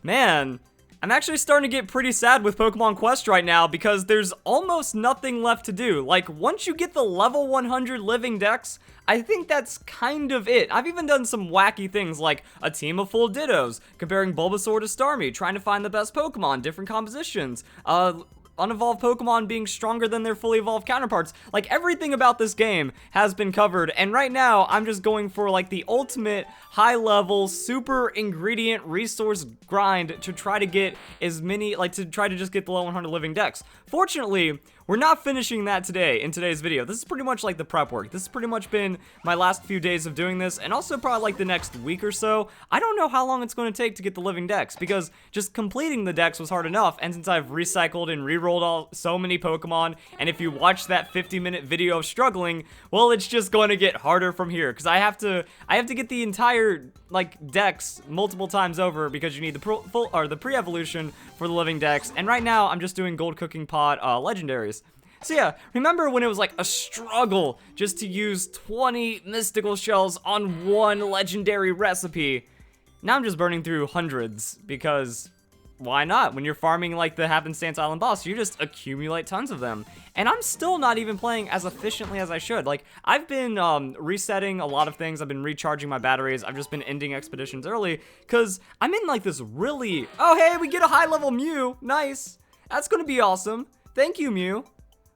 Man, I'm actually starting to get pretty sad with Pokemon Quest right now because there's almost nothing left to do. Like, once you get the level 100 living dex, I think that's kind of it. I've even done some wacky things like a team of full Dittos, comparing Bulbasaur to Starmie, trying to find the best Pokemon, different compositions, unevolved Pokemon being stronger than their fully evolved counterparts. Like, everything about this game has been covered, and right now, I'm just going for, like, the ultimate high-level, super ingredient resource grind to try to get as many, like, to try to just get the level 100 living dex. Fortunately, we're not finishing that today in today's video. This is pretty much like the prep work. This has pretty much been my last few days of doing this, and also probably like the next week or so. I don't know how long it's going to take to get the living dex, because just completing the dex was hard enough, and since I've recycled and rerolled so many Pokemon, and if you watch that 50-minute video of struggling, well, it's just going to get harder from here, because I have to get the entire, like, dex multiple times over, because you need the pre-evolution for the living dex, and right now, I'm just doing gold cooking pot legendaries. So yeah, remember when it was like a struggle just to use 20 mystical shells on one legendary recipe? Now I'm just burning through hundreds, because why not? When you're farming like the Happenstance Island boss, you just accumulate tons of them. And I'm still not even playing as efficiently as I should. Like, I've been resetting a lot of things. I've been recharging my batteries. I've just been ending expeditions early, because I'm in like this really... Oh, hey, we get a high level Mew. Nice. That's gonna be awesome. Thank you, Mew.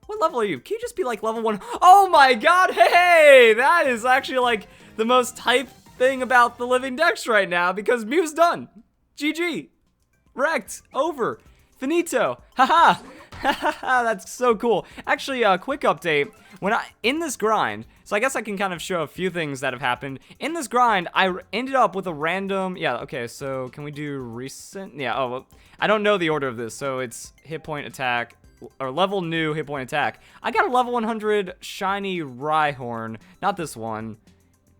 What level are you? Can you just be like level 1? Oh my god, hey! That is actually like the most hype thing about the living dex right now, because Mew's done. GG. Wrecked. Over. Finito. Haha. That's so cool. Actually, quick update. In this grind, so I guess I can kind of show a few things that have happened. In this grind, I ended up with a random, yeah, okay, so can we do recent? Yeah, oh, well, I don't know the order of this, so it's hit point attack, or level new hit point attack. I got a level 100 shiny Rhyhorn, not this one.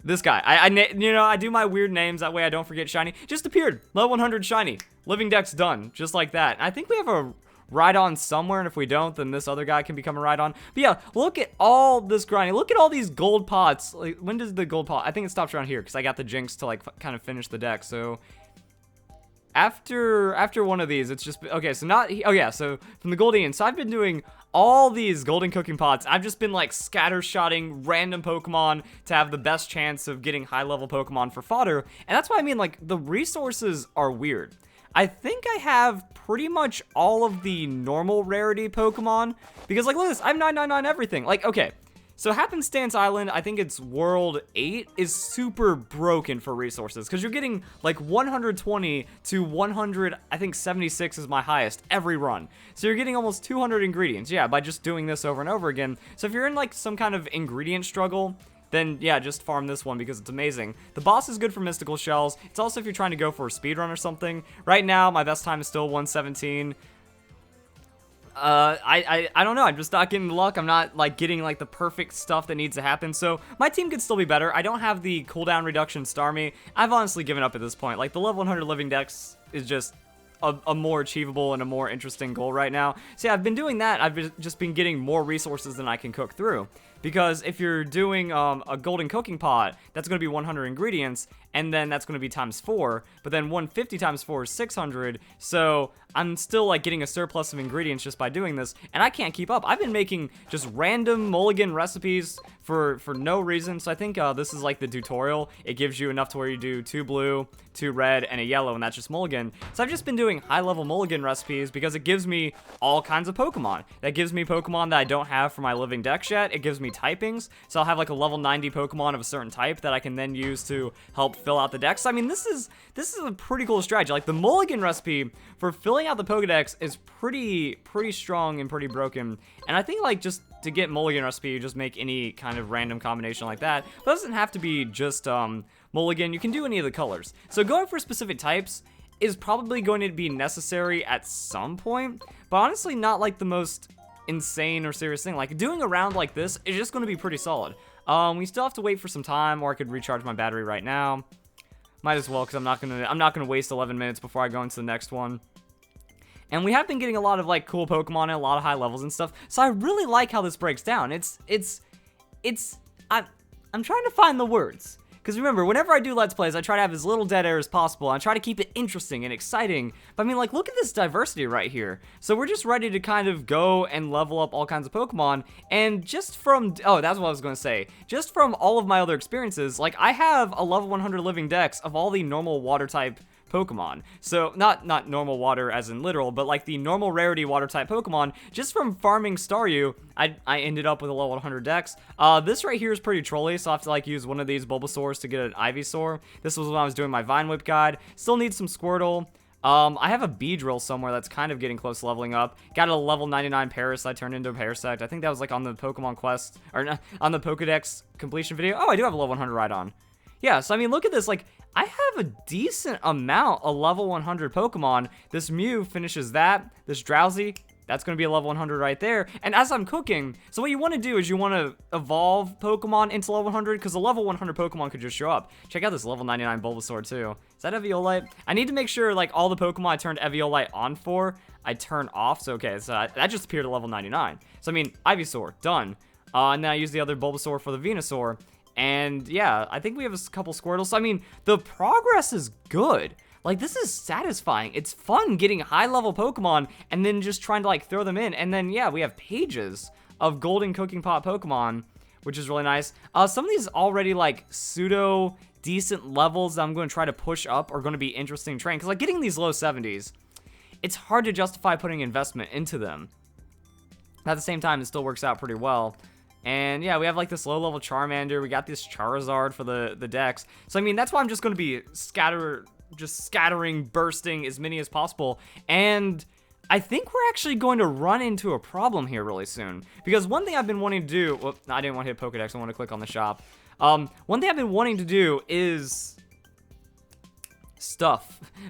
This guy. I do my weird names, that way I don't forget shiny. Just appeared. Level 100 shiny. Living dex done. Just like that. I think we have a Rhydon somewhere, and if we don't, then this other guy can become a Rhydon. But yeah, look at all this grinding. Look at all these gold pots. Like, when does the gold pot? I think it stops around here, because I got the Jinx to, like, kind of finish the deck, so... After one of these, it's just, okay, so oh yeah, so from the Goldian, so I've been doing all these golden cooking pots. I've just been like scattershotting random Pokemon to have the best chance of getting high level Pokemon for fodder, and that's why I mean, like, the resources are weird. I think I have pretty much all of the normal rarity Pokemon, because like, look at this, I have 999 everything. Like, okay. So Happenstance Island, I think it's World 8, is super broken for resources, because you're getting like 120 to 100, I think 76 is my highest every run. So you're getting almost 200 ingredients, yeah, by just doing this over and over again. So if you're in like some kind of ingredient struggle, then yeah, just farm this one because it's amazing. The boss is good for mystical shells. It's also if you're trying to go for a speedrun or something. Right now, my best time is still 117. I don't know, I'm just not getting luck. I'm not, like, getting, like, the perfect stuff that needs to happen, so my team could still be better. I don't have the cooldown reduction Starmie. I've honestly given up at this point. Like, the level 100 living dex is just a more achievable and a more interesting goal right now. So yeah, I've been doing that. I've just been getting more resources than I can cook through. Because if you're doing a golden cooking pot, that's going to be 100 ingredients, and then that's going to be times 4, but then 150 times 4 is 600, so I'm still like getting a surplus of ingredients just by doing this, and I can't keep up. I've been making just random mulligan recipes for no reason, so I think this is like the tutorial. It gives you enough to where you do 2 blue, 2 red, and a yellow, and that's just mulligan. So I've just been doing high-level mulligan recipes because it gives me all kinds of Pokemon. That gives me Pokemon that I don't have for my living dex yet. It gives me typings, so I'll have like a level 90 Pokemon of a certain type that I can then use to help fill out the dex. I mean, this is a pretty cool strategy. Like, the mulligan recipe for filling out the Pokedex is pretty strong and pretty broken, and I think like just to get mulligan recipe, you just make any kind of random combination like that. But it doesn't have to be just mulligan. You can do any of the colors. So going for specific types is probably going to be necessary at some point, but honestly not like the most insane or serious thing. Like, doing a round like this is just going to be pretty solid. We still have to wait for some time, or I could recharge my battery right now. Might as well, because I'm not gonna waste 11 minutes before I go into the next one. And we have been getting a lot of like cool Pokemon and a lot of high levels and stuff. So I really like how this breaks down. I'm trying to find the words. Because remember, whenever I do Let's Plays, I try to have as little dead air as possible. I try to keep it interesting and exciting. But I mean, like, look at this diversity right here. So we're just ready to kind of go and level up all kinds of Pokemon. And just from, oh, that's what I was going to say. Just from all of my other experiences, like, I have a level 100 living dex of all the normal water type Pokemon. So, not normal water as in literal, but like the normal rarity water type Pokemon. Just from farming Staryu, I ended up with a level 100 dex. This right here is pretty trolly, so I have to like use one of these Bulbasaurs to get an Ivysaur. This was when I was doing my Vine Whip guide. Still need some Squirtle. I have a Beedrill somewhere that's kind of getting close to leveling up. Got a level 99 Paras I turned into a Parasect. I think that was like on the Pokemon Quest, or on the Pokedex completion video. Oh, I do have a level 100 Rhydon. Yeah, so I mean, look at this, like, I have a decent amount of level 100 Pokemon. This Mew finishes that. This Drowsy, that's going to be a level 100 right there. And as I'm cooking, so what you want to do is you want to evolve Pokemon into level 100, because a level 100 Pokemon could just show up. Check out this level 99 Bulbasaur, too. Is that Eviolite? I need to make sure, like, all the Pokemon I turned Eviolite on for, I turn off. So, okay, so that just appeared at level 99. So, I mean, Ivysaur, done. And then I use the other Bulbasaur for the Venusaur. And yeah, I think we have a couple Squirtles. So, I mean, the progress is good. Like, this is satisfying. It's fun getting high-level Pokemon and then just trying to, like, throw them in. And then, yeah, we have pages of Golden Cooking Pot Pokemon, which is really nice. Some of these already, like, pseudo-decent levels that I'm going to try to push up are going to be interesting to train. Because, like, getting these low 70s, it's hard to justify putting investment into them. At the same time, it still works out pretty well. And yeah, we have like this low-level Charmander. We got this Charizard for the Dex. So I mean, that's why I'm just going to be scattering, bursting as many as possible. And I think we're actually going to run into a problem here really soon. Because one thing I've been wanting to do, well, I didn't want to hit Pokedex. I want to click on the shop. One thing I've been wanting to do is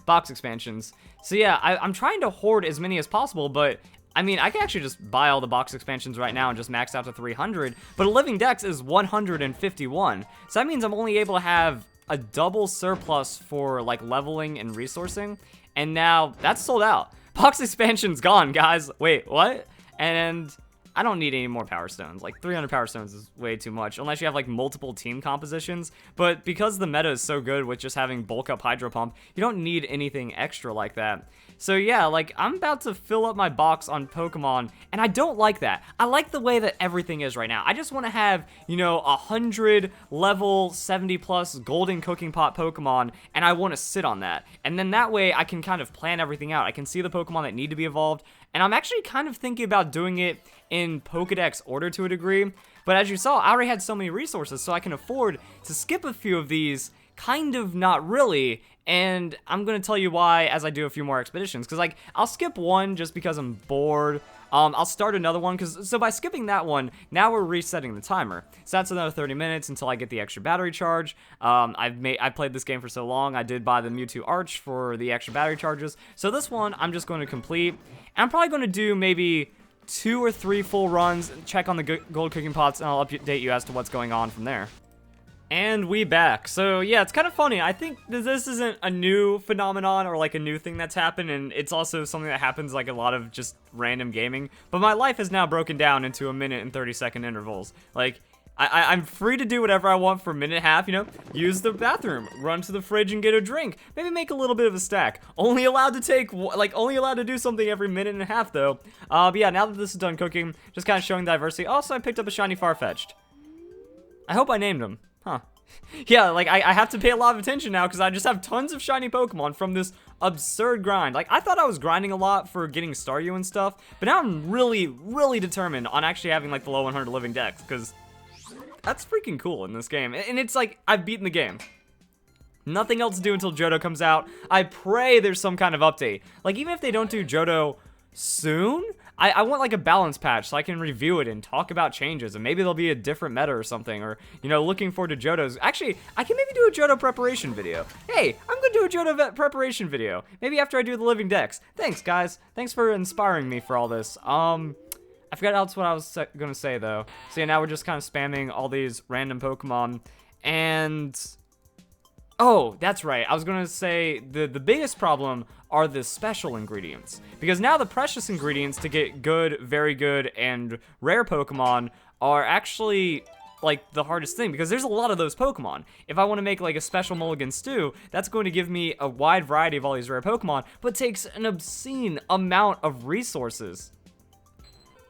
box expansions. So yeah, I'm trying to hoard as many as possible, but I mean, I can actually just buy all the box expansions right now and just max out to 300, but a living dex is 151. So that means I'm only able to have a double surplus for like leveling and resourcing, and now that's sold out. Box expansion's gone, guys. Wait, what? And I don't need any more Power Stones. Like, 300 Power Stones is way too much, unless you have, like, multiple team compositions. But because the meta is so good with just having Bulk Up Hydro Pump, you don't need anything extra like that. So, yeah, like, I'm about to fill up my box on Pokemon, and I don't like that. I like the way that everything is right now. I just want to have, you know, 100 level 70-plus Golden Cooking Pot Pokemon, and I want to sit on that. And then that way, I can kind of plan everything out. I can see the Pokemon that need to be evolved, and I'm actually kind of thinking about doing it in Pokedex order to a degree. But as you saw, I already had so many resources, so I can afford to skip a few of these, kind of not really, and I'm going to tell you why as I do a few more expeditions. Because, like, I'll skip one just because I'm bored. I'll start another one, so by skipping that one, now we're resetting the timer. So that's another 30 minutes until I get the extra battery charge. I've played this game for so long, I did buy the Mewtwo Arch for the extra battery charges. So this one, I'm just going to complete. And I'm probably going to do maybe 2 or 3 full runs, check on the gold cooking pots, and I'll update you as to what's going on from there. And we back. So yeah, it's kind of funny. I think this isn't a new phenomenon or like a new thing that's happened, and it's also something that happens like a lot of just random gaming. But my life is now broken down into 1 minute and 30-second intervals. Like, I'm free to do whatever I want for a minute and a half, you know, use the bathroom, run to the fridge and get a drink, maybe make a little bit of a stack. Only allowed to do something every minute and a half though. But yeah, now that this is done cooking, just kind of showing diversity. Also, I picked up a shiny Farfetch'd. I hope I named him. Huh. Yeah, like, I have to pay a lot of attention now because I just have tons of shiny Pokemon from this absurd grind. Like, I thought I was grinding a lot for getting Staryu and stuff, but now I'm really, really determined on actually having, like, the low 100 living dex, because that's freaking cool in this game. And it's like, I've beaten the game. Nothing else to do until Johto comes out. I pray there's some kind of update. Like, even if they don't do Johto soon, I want like a balance patch so I can review it and talk about changes, and maybe there'll be a different meta or something, or, you know, looking forward to Johto's. Actually, I can maybe do a Johto preparation video. Hey, I'm gonna do a Johto preparation video. Maybe after I do the living dex. Thanks, guys. Thanks for inspiring me for all this. I forgot else what I was gonna say, though. So yeah, now we're just kind of spamming all these random Pokemon, and oh, that's right. I was gonna say the biggest problem are the special ingredients, because now the precious ingredients to get good, very good, and rare Pokemon are actually like the hardest thing, because there's a lot of those Pokemon. If I want to make like a special mulligan stew, that's going to give me a wide variety of all these rare Pokemon, but takes an obscene amount of resources.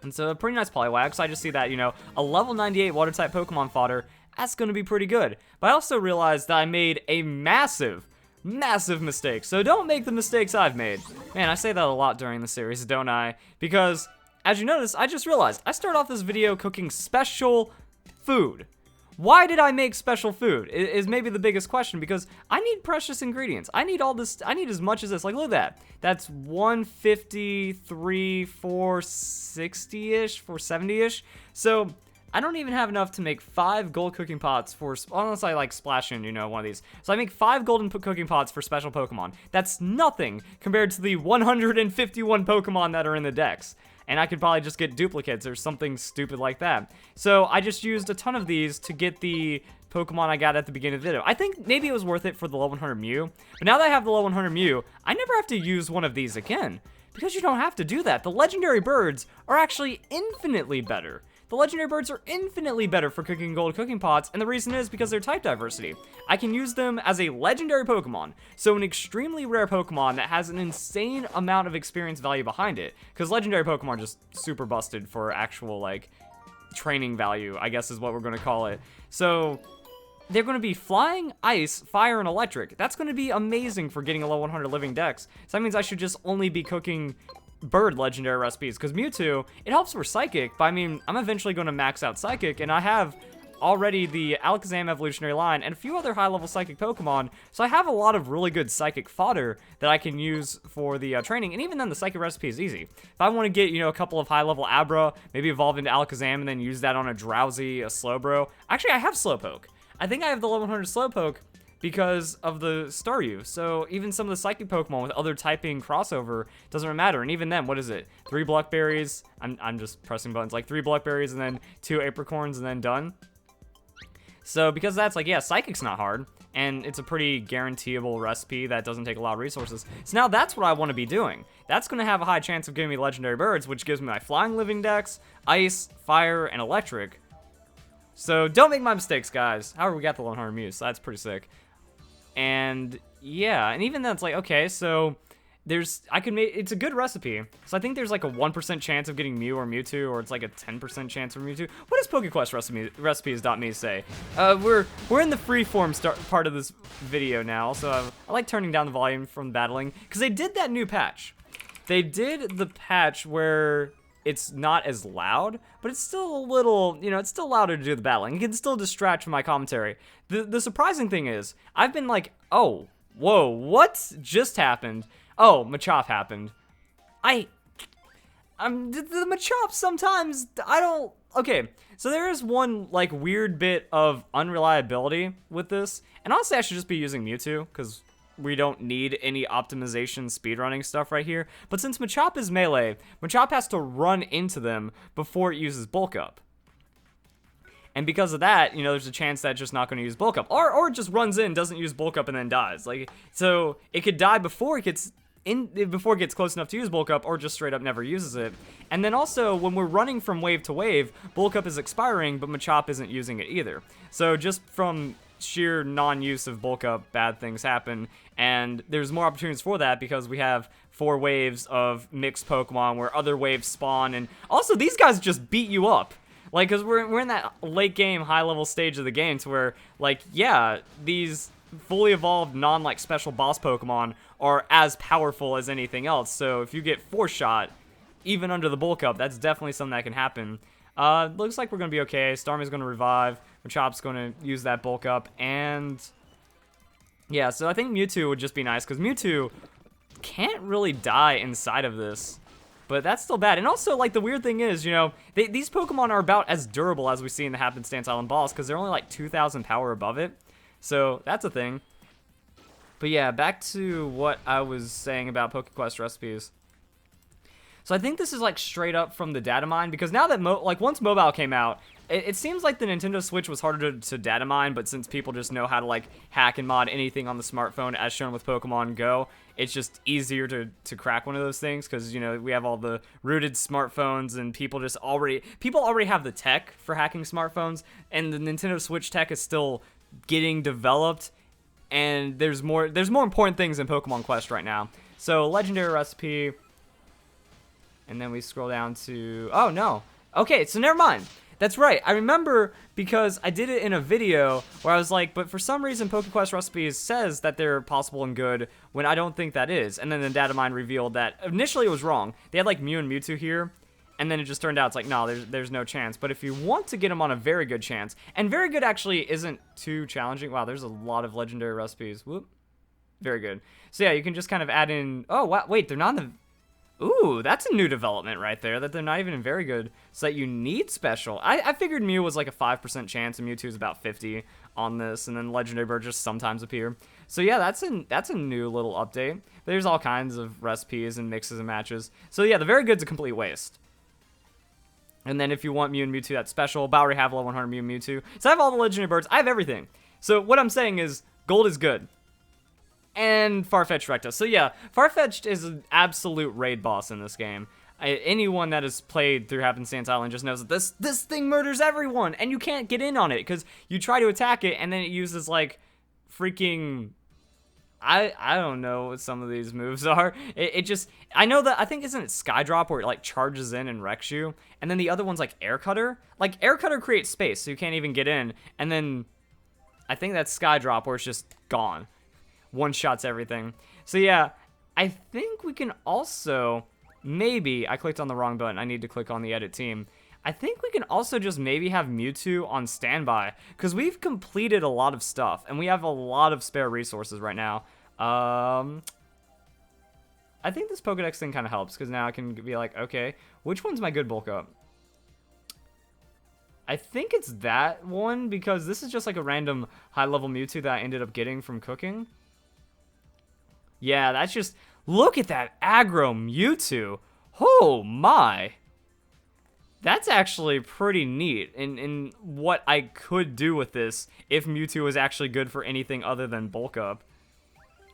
And so a pretty nice Poliwag, so I just see that, you know, a level 98 water-type Pokemon fodder, that's going to be pretty good. But I also realized that I made a massive mistake, so don't make the mistakes I've made. Man, I say that a lot during the series, don't I? Because, as you notice, I just realized, I started off this video cooking special food. Why did I make special food is maybe the biggest question, because I need precious ingredients. I need all this, I need as much as this. Like, look at that. That's 153, 460-ish, 470-ish. So, I don't even have enough to make 5 gold cooking pots for, unless I like splash in, you know, one of these. So I make 5 golden cooking pots for special Pokemon. That's nothing compared to the 151 Pokemon that are in the dex. And I could probably just get duplicates or something stupid like that. So I just used a ton of these to get the Pokemon I got at the beginning of the video. I think maybe it was worth it for the level 100 Mew. But now that I have the level 100 Mew, I never have to use one of these again. Because you don't have to do that. The legendary birds are actually infinitely better. The legendary birds are infinitely better for cooking gold cooking pots, and the reason is because they're type diversity. I can use them as a legendary Pokemon, so an extremely rare Pokemon that has an insane amount of experience value behind it, because legendary Pokemon are just super busted for actual, like, training value, I guess is what we're going to call it. So they're going to be flying, ice, fire, and electric. That's going to be amazing for getting a level 100 living dex. So that means I should just only be cooking bird legendary recipes, because Mewtwo, it helps for Psychic, but I mean, I'm eventually going to max out Psychic, and I have already the Alakazam evolutionary line and a few other high-level Psychic Pokemon, so I have a lot of really good Psychic fodder that I can use for the training, and even then, the Psychic recipe is easy. If I want to get, you know, a couple of high-level Abra, maybe evolve into Alakazam, and then use that on a Drowsy, a Slowbro. Actually, I have Slowpoke. I think I have the level 100 Slowpoke because of the Staryu. So even some of the Psychic Pokemon with other typing crossover doesn't matter. And even then, what is it? 3 Blackberries. I'm just pressing buttons. Like 3 Blackberries and then 2 Apricorns and then done. So because that's like, yeah, Psychic's not hard. And it's a pretty guaranteeable recipe that doesn't take a lot of resources. So now that's what I want to be doing. That's going to have a high chance of giving me legendary birds, which gives me my flying living dex, ice, fire, and electric. So don't make my mistakes, guys. However, we got the 100 Mew, so that's pretty sick. And yeah, and even then it's like, okay, so I could make, it's a good recipe. So I think there's like a 1% chance of getting Mew or Mewtwo, or it's like a 10% chance for Mewtwo. What does PokeQuest recipes.me say? We're in the freeform part of this video now, so I like turning down the volume from battling, because they did that new patch. They did the patch where it's not as loud, but it's still a little, you know, it's still louder to do the battling. It can still distract from my commentary. The surprising thing is, I've been like, oh, whoa, what just happened? Oh, Machop happened. The Machop sometimes, I don't, okay, so there is one, like, weird bit of unreliability with this, and honestly, I should just be using Mewtwo, because we don't need any optimization speedrunning stuff right here. But since Machop is melee, Machop has to run into them before it uses Bulk Up. And because of that, you know, there's a chance that it's just not going to use Bulk Up. Or it just runs in, doesn't use Bulk Up, and then dies. Like, so it could die before it gets close enough to use Bulk Up, or just straight up never uses it. And then also, when we're running from wave to wave, Bulk Up is expiring, but Machop isn't using it either. So just from sheer non-use of Bulk Up, bad things happen, and there's more opportunities for that because we have 4 waves of mixed Pokemon where other waves spawn, and also these guys just beat you up. Like, because we're in that late game, high-level stage of the game to where, like, yeah, these fully evolved, non-like special boss Pokemon are as powerful as anything else, so if you get 4-shot, even under the Bulk Up, that's definitely something that can happen. Looks like we're going to be okay. Starmie's going to revive. Machop's going to use that Bulk Up. And yeah, so I think Mewtwo would just be nice, because Mewtwo can't really die inside of this. But that's still bad. And also, like, the weird thing is, you know, these Pokemon are about as durable as we see in the Happenstance Island boss, because they're only like 2,000 power above it. So that's a thing. But yeah, back to what I was saying about PokeQuest recipes. So I think this is like straight up from the data mine, because now that once mobile came out, it seems like the Nintendo Switch was harder to data mine, but since people just know how to like hack and mod anything on the smartphone as shown with Pokemon Go, it's just easier to crack one of those things because, you know, we have all the rooted smartphones and people already have the tech for hacking smartphones, and the Nintendo Switch tech is still getting developed, and there's more important things in Pokemon Quest right now. So legendary recipe, and then we scroll down to, oh no, okay, so never mind. That's right, I remember because I did it in a video where I was like, but for some reason PokeQuest recipes says that they're possible and good when I don't think that is. And then the data mine revealed that initially it was wrong. They had like Mew and Mewtwo here, and then it just turned out it's like, no, there's no chance. But if you want to get them on a very good chance, and very good actually isn't too challenging. Wow, there's a lot of legendary recipes. Whoop. Very good. So yeah, you can just kind of add in, oh, wow, wait, they're not in the... Ooh, that's a new development right there, that they're not even in very good, so that you need special. I figured Mew was like a 5% chance, and Mewtwo is about 50 on this, and then Legendary Bird just sometimes appear. So yeah, that's a new little update. There's all kinds of recipes and mixes and matches. So yeah, the very good's a complete waste. And then if you want Mew and Mewtwo, that's special. But I already have level 100 Mew and Mewtwo. So I have all the Legendary Birds. I have everything. So what I'm saying is, gold is good. And Farfetch'd wrecked us. So yeah, Farfetch'd is an absolute raid boss in this game. Anyone that has played through Happenstance Island just knows that this thing murders everyone, and you can't get in on it because you try to attack it, and then it uses like freaking... I don't know what some of these moves are. It just... I know that... I think, isn't it Skydrop where it like charges in and wrecks you? And then the other one's like Air Cutter. Like Air Cutter creates space so you can't even get in. And then I think that's Skydrop where it's just gone. One-shots everything. So yeah, I think we can also, maybe, I clicked on the wrong button, I need to click on the edit team. I think we can also just maybe have Mewtwo on standby, because we've completed a lot of stuff, and we have a lot of spare resources right now. I think this Pokedex thing kind of helps, because now I can be like, okay, which one's my good bulk up? I think it's that one, because this is just like a random high-level Mewtwo that I ended up getting from cooking. Yeah, that's just... Look at that aggro Mewtwo. Oh, my. That's actually pretty neat in what I could do with this if Mewtwo was actually good for anything other than bulk up.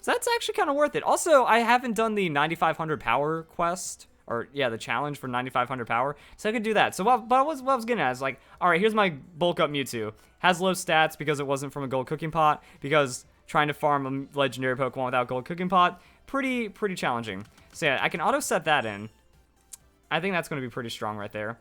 So that's actually kind of worth it. Also, I haven't done the 9,500 power quest. Or, yeah, the challenge for 9,500 power. So I could do that. So what I was getting at is like, alright, here's my bulk up Mewtwo. Has low stats because it wasn't from a gold cooking pot. Because... trying to farm a legendary Pokemon without gold cooking pot, pretty challenging. So yeah, I can auto set that in. I think that's going to be pretty strong right there.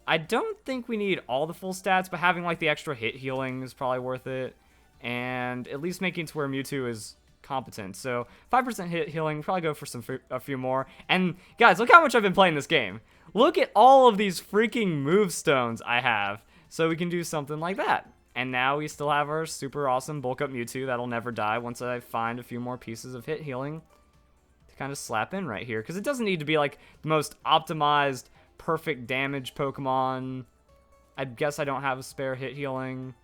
I don't think we need all the full stats, but having like the extra hit healing is probably worth it. And at least making it to where Mewtwo is competent. So 5% hit healing, probably go for a few more. And guys, look how much I've been playing this game. Look at all of these freaking move stones I have. So we can do something like that. And now we still have our super awesome bulk up Mewtwo that'll never die once I find a few more pieces of hit healing to kind of slap in right here. Because it doesn't need to be like the most optimized, perfect damage Pokemon. I guess I don't have a spare hit healing.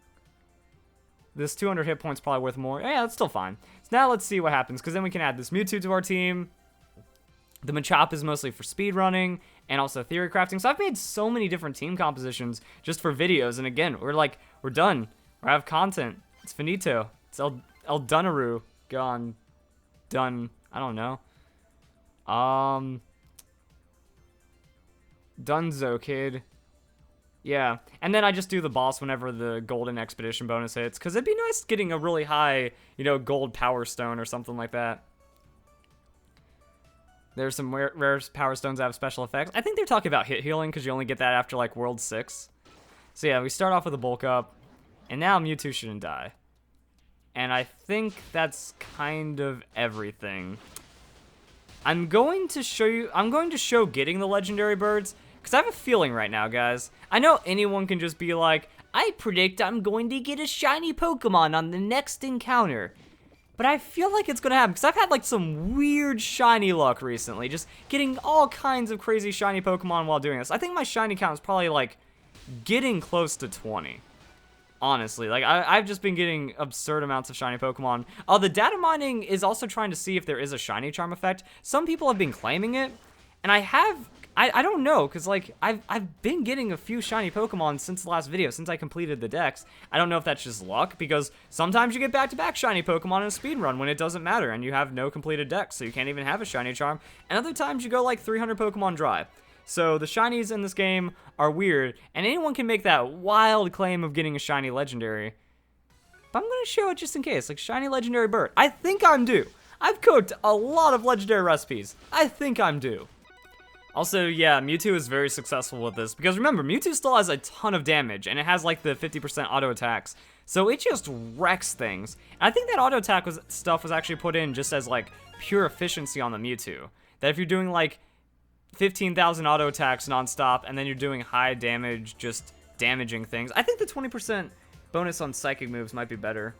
This 200 hit points probably worth more. Yeah, that's still fine. So now let's see what happens, because then we can add this Mewtwo to our team. The Machop is mostly for speed running and also theory crafting. So I've made so many different team compositions just for videos. And again, we're done. We have content. It's finito. It's El Dunaru gone. Done. I don't know. Dunzo kid. Yeah. And then I just do the boss whenever the golden expedition bonus hits. Because it'd be nice getting a really high, you know, gold power stone or something like that. There's some rare power stones that have special effects. I think they're talking about hit healing because you only get that after like World 6. So yeah, we start off with a bulk up, and now Mewtwo shouldn't die. And I think that's kind of everything. I'm going to show getting the legendary birds, because I have a feeling right now, guys. I know anyone can just be like, I predict I'm going to get a shiny Pokemon on the next encounter. But I feel like it's going to happen, because I've had like some weird shiny luck recently, just getting all kinds of crazy shiny Pokemon while doing this. I think my shiny count is probably like getting close to 20. Honestly, like I've just been getting absurd amounts of shiny Pokemon. The data mining is also trying to see if there is a shiny charm effect. Some people have been claiming it, and I I don't know, because, like, I've been getting a few shiny Pokemon since the last video, since I completed the dex. I don't know if that's just luck, because sometimes you get back-to-back shiny Pokemon in a speed run when it doesn't matter, and you have no completed dex, so you can't even have a shiny charm. And other times you go, like, 300 Pokemon dry. So the shinies in this game are weird, and anyone can make that wild claim of getting a shiny legendary. But I'm going to show it just in case, like shiny legendary bird. I think I'm due. I've cooked a lot of legendary recipes. I think I'm due. Also, yeah, Mewtwo is very successful with this, because remember, Mewtwo still has a ton of damage, and it has like the 50% auto attacks, so it just wrecks things. And I think that auto attack stuff was actually put in just as like pure efficiency on the Mewtwo. That if you're doing like 15,000 auto attacks nonstop, and then you're doing high damage, just damaging things, I think the 20% bonus on psychic moves might be better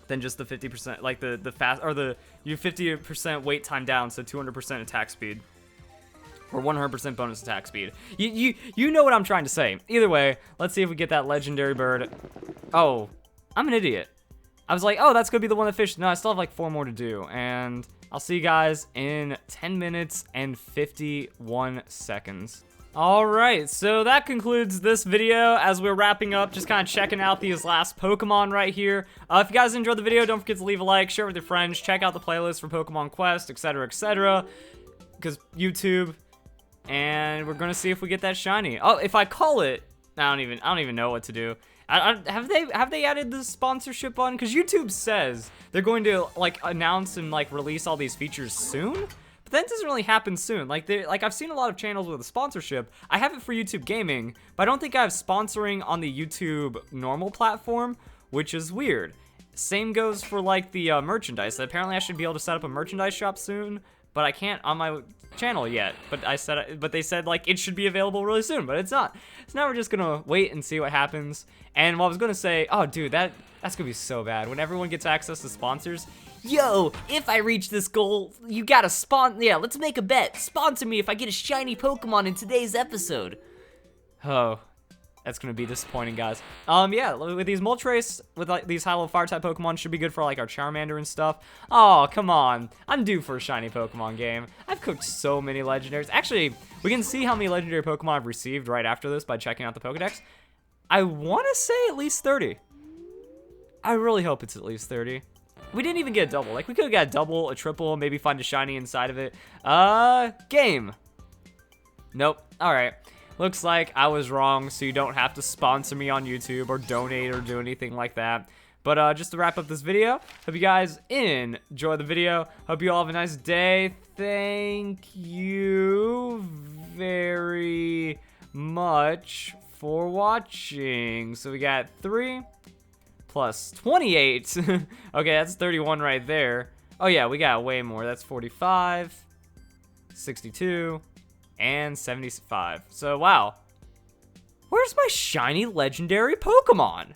than just the 50%, like the fast, or the you 50% wait time down, so 200% attack speed. Or 100% bonus attack speed. You know what I'm trying to say. Either way, let's see if we get that legendary bird. Oh, I'm an idiot. I was like, oh, that's gonna be the one that fished. No, I still have like 4 more to do. And I'll see you guys in 10 minutes and 51 seconds. Alright, so that concludes this video as we're wrapping up, just kind of checking out these last Pokemon right here. If you guys enjoyed the video, don't forget to leave a like, share it with your friends, check out the playlist for Pokemon Quest, etc., etc. Because YouTube... And we're gonna see if we get that shiny. Oh, if I call it, I don't even know what to do. Have they added the sponsorship on? Because YouTube says they're going to like announce and like release all these features soon, but that doesn't really happen soon. Like I've seen a lot of channels with a sponsorship. I have it for YouTube Gaming, but I don't think I have sponsoring on the YouTube normal platform, which is weird. Same goes for like the merchandise. Apparently, I should be able to set up a merchandise shop soon. But I can't on my channel yet. But they said like it should be available really soon, but it's not. So now we're just gonna wait and see what happens. And what I was gonna say, oh dude, that's gonna be so bad when everyone gets access to sponsors. Yo, if I reach this goal, you gotta yeah, let's make a bet. Sponsor me if I get a shiny Pokemon in today's episode. Oh. That's gonna be disappointing, guys. Yeah, with these Moltres, with like these high-level Fire-type Pokemon, should be good for like our Charmander and stuff. Oh, come on. I'm due for a shiny Pokemon game. I've cooked so many legendaries. Actually, we can see how many legendary Pokemon I've received right after this by checking out the Pokedex. I want to say at least 30. I really hope it's at least 30. We didn't even get a double. Like, we could have got a double, a triple, maybe find a shiny inside of it. Game. Nope. All right. Looks like I was wrong, so you don't have to sponsor me on YouTube or donate or do anything like that. But just to wrap up this video, hope you guys enjoy the video. Hope you all have a nice day. Thank you very much for watching. So we got 3 plus 28. Okay, that's 31 right there. Oh yeah, we got way more. That's 45, 62. And 75. So, wow. Where's my shiny legendary Pokemon?